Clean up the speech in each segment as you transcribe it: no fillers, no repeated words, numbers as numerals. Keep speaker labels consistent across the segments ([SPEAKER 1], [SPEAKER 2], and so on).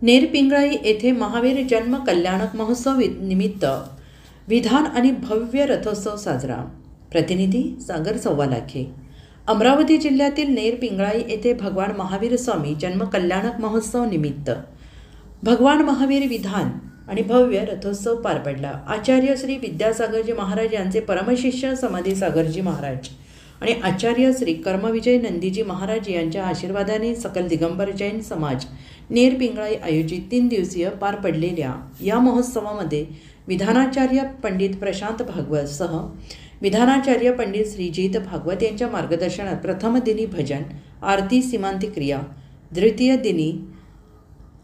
[SPEAKER 1] नेरपिंगळाई येथे महावीर जन्म कल्याणक महोत्सव निमित्त विधान आणि भव्य रथोत्सव साजरा। प्रतिनिधी सागर सव्वालाखे। अमरावती जिल्ह्यातील नेरपिंगळाई येथे भगवान महावीर स्वामी जन्म कल्याणक महोत्सव निमित्त भगवान महावीर विधान आणि भव्य रथोत्सव पार पडला। आचार्य श्री विद्यासागरजी महाराज यांचे परमशिष्य समाधी सागरजी महाराज आणि आचार्य श्री कर्मविजय नंदीजी महाराज यांच्या आशीर्वादाने सकल दिगंबर जैन समाज नेरपिंगळाई आयोजित 3 दिवसीय पार पडलेल्या या महोत्सवामध्ये विधानाचार्य पंडित प्रशांत भागवत सह विधानाचार्य पंडित श्रीजित भागवत यांच्या मार्गदर्शनात प्रथम दिनी भजन आरती सीमांती क्रिया, द्वितीय दिनी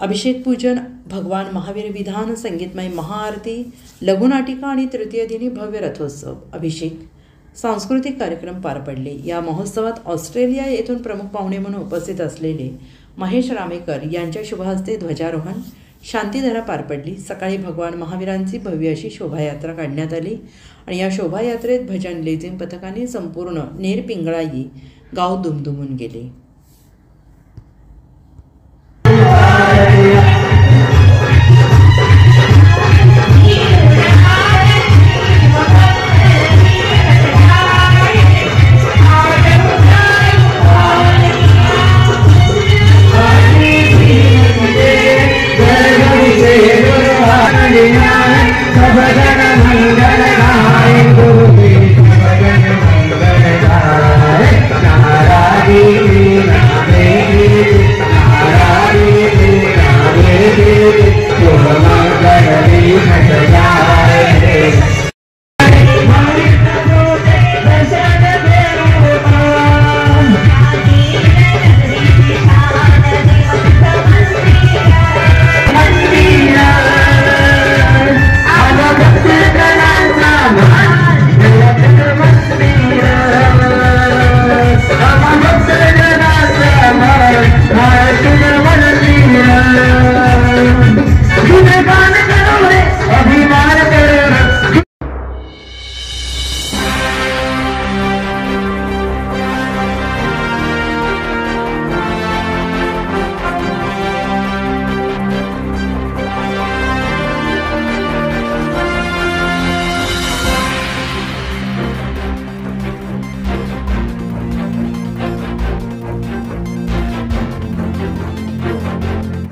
[SPEAKER 1] अभिषेक पूजन भगवान महावीर विधान संगीतमय महाआरती लघुनाटिका आणि तृतीय दिनी भव्य रथोत्सव अभिषेक सांस्कृतिक कार्यक्रम पार पडले। या महोत्सवात ऑस्ट्रेलिया येथून प्रमुख पाहुणे म्हणून उपस्थित असलेले महेश रामेकर यांच्या शुभहस्ते ध्वजारोहण शांतीधरा पार पडली। सकाळी भगवान महावीरांची भव्य अशी शोभायात्रा काढण्यात आली आणि या शोभायात्रेत भजन लेझिम पथकाने संपूर्ण नेरपिंगळाई गाव दुमदुमून गेले।